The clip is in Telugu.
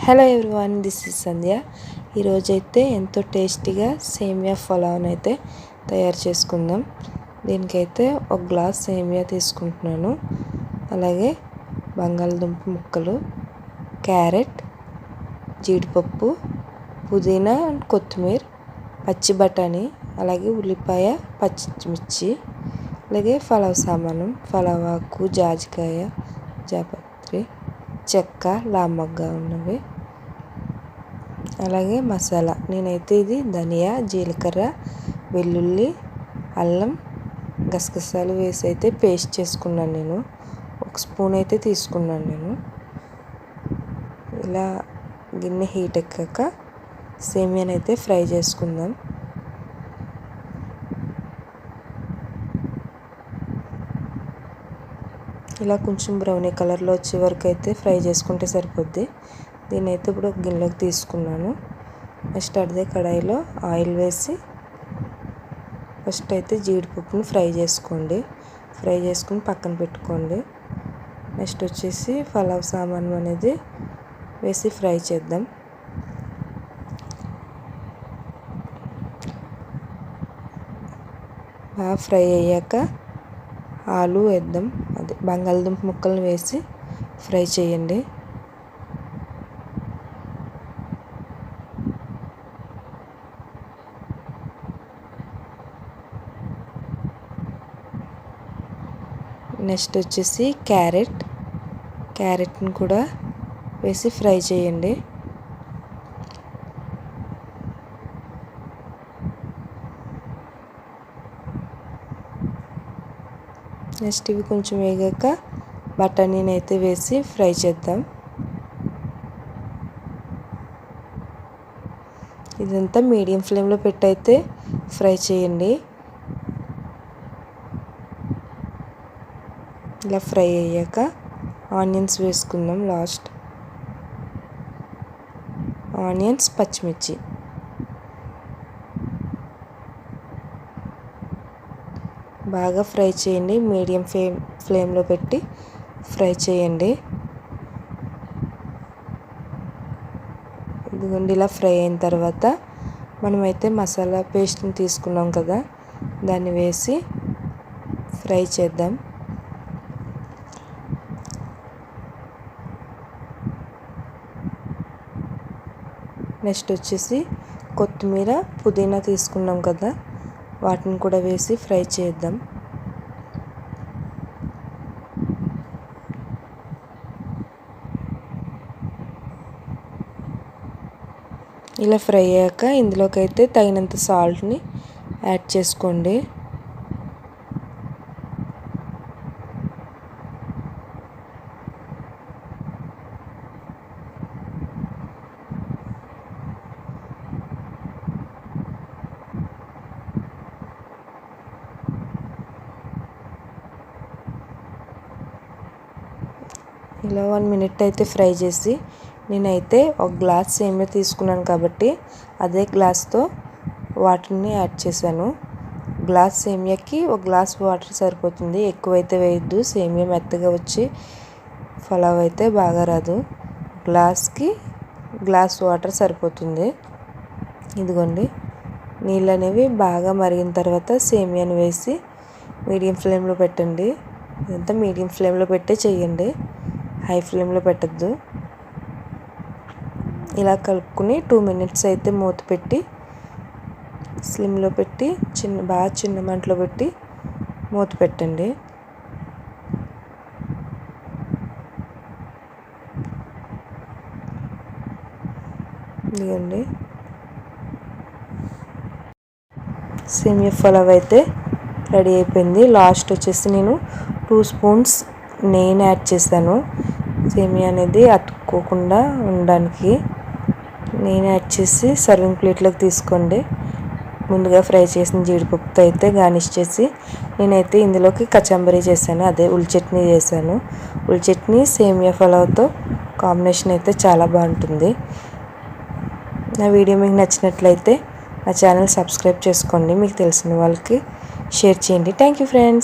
హలో ఎవ్రీవన్, దిస్ ఇస్ సంధ్య. ఈరోజైతే ఎంతో టేస్టీగా సేమియా పులావ్ని అయితే తయారు చేసుకుందాం. దీనికైతే ఒక గ్లాస్ సేమియా తీసుకుంటున్నాను. అలాగే బంగాళదుంప ముక్కలు, క్యారెట్, జీడిపప్పు, పుదీనా అండ్ కొత్తిమీర, పచ్చి బఠానీ, అలాగే ఉల్లిపాయ, పచ్చిమిర్చి, అలాగే పులావ్ సామాను, పులావ్ ఆకు, జాజికాయ, జాపత్రి, చెక్క, లామగ్గ ఉన్నవి, అలాగే మసాలా. నేనైతే ఇది ధనియా, జీలకర్ర, వెల్లుల్లి, అల్లం, గసగసాలు వేసి అయితే పేస్ట్ చేసుకున్నాను. నేను ఒక స్పూన్ అయితే తీసుకున్నాను. నేను ఇలా గిన్నె హీట్ ఎక్కాక సేమియాని అయితే ఫ్రై చేసుకుందాం. ఇలా కొంచెం బ్రౌనీ కలర్లో వచ్చే వరకు అయితే ఫ్రై చేసుకుంటే సరిపోద్ది. దీన్ని అయితే ఇప్పుడు ఒక గిన్నెలోకి తీసుకున్నాను. నెక్స్ట్ అదే కడాయిలో ఆయిల్ వేసి ఫస్ట్ అయితే జీడిపప్పును ఫ్రై చేసుకోండి. ఫ్రై చేసుకుని పక్కన పెట్టుకోండి. నెక్స్ట్ వచ్చేసి పులావ్ సామాను అనేది వేసి ఫ్రై చేద్దాం. బాగా ఫ్రై అయ్యాక ఆలు వేద్దాం. అదే బంగాళదుంప ముక్కలను వేసి ఫ్రై చేయండి. నెక్స్ట్ వచ్చేసి క్యారెట్ని కూడా వేసి ఫ్రై చేయండి. నెక్స్ట్ ఇవి కొంచెం వేగాక బఠానీని అయితే వేసి ఫ్రై చేద్దాం. ఇదంతా మీడియం ఫ్లేమ్లో పెట్టి అయితే ఫ్రై చేయండి. ఇలా ఫ్రై అయ్యాక ఆనియన్స్ వేసుకుందాం. లాస్ట్ ఆనియన్స్, పచ్చిమిర్చి బాగా ఫ్రై చేయండి. మీడియం ఫ్లేమ్లో పెట్టి ఫ్రై చేయండి. ఇదిగోండి, ఇలా ఫ్రై అయిన తర్వాత మనమైతే మసాలా పేస్ట్ని తీసుకున్నాం కదా, దాన్ని వేసి ఫ్రై చేద్దాం. నెక్స్ట్ వచ్చేసి కొత్తిమీర, పుదీనా తీసుకున్నాం కదా, వాటిని కూడా వేసి ఫ్రై చేద్దాం. ఇలా ఫ్రై అయ్యాక ఇందులోకి అయితే తగినంత సాల్ట్ని యాడ్ చేసుకోండి. ఇలా 1 మినిట్ అయితే ఫ్రై చేసి, నేనైతే ఒక గ్లాస్ సేమియా తీసుకున్నాను కాబట్టి అదే గ్లాస్తో వాటర్ని యాడ్ చేశాను. గ్లాస్ సేమియాకి ఒక గ్లాస్ వాటర్ సరిపోతుంది. ఎక్కువైతే వేయద్దు, సేమియా మెత్తగా వచ్చి పులావ్ అయితే బాగా రాదు. గ్లాస్కి గ్లాస్ వాటర్ సరిపోతుంది. ఇదిగోండి, నీళ్ళు అనేవి బాగా మరిగిన తర్వాత సేమియాని వేసి మీడియం ఫ్లేమ్లో పెట్టండి. ఇదంతా మీడియం ఫ్లేమ్లో పెట్టే చేయండి, హై ఫ్లేమ్లో పెట్టద్దు. ఇలా కలుపుకుని 2 మినిట్స్ అయితే మూత పెట్టి స్లిమ్లో పెట్టి బాగా చిన్న మంటలో పెట్టి మూత పెట్టండి. ఇదిగోండి, సేమియా పులావ్ అయితే రెడీ అయిపోయింది. లాస్ట్ వచ్చేసి నేను 2 స్పూన్స్ నెయ్యిని యాడ్ చేశాను. సేమియా అనేది అతుక్కోకుండా ఉండడానికి నెయ్యిని యాడ్ చేసి సర్వింగ్ ప్లేట్లోకి తీసుకోండి. ముందుగా ఫ్రై చేసిన జీడిపప్పుతో అయితే గార్నిష్ చేసి, నేనైతే ఇందులోకి కచంబరీ చేశాను. అదే ఉల్లి చట్నీ చేశాను. ఉల్లి చట్నీ సేమియా పులావ్తో కాంబినేషన్ అయితే చాలా బాగుంటుంది. నా వీడియో మీకు నచ్చినట్లయితే నా ఛానల్ సబ్స్క్రైబ్ చేసుకోండి. మీకు తెలిసిన వాళ్ళకి షేర్ చేయండి. Thank you friends.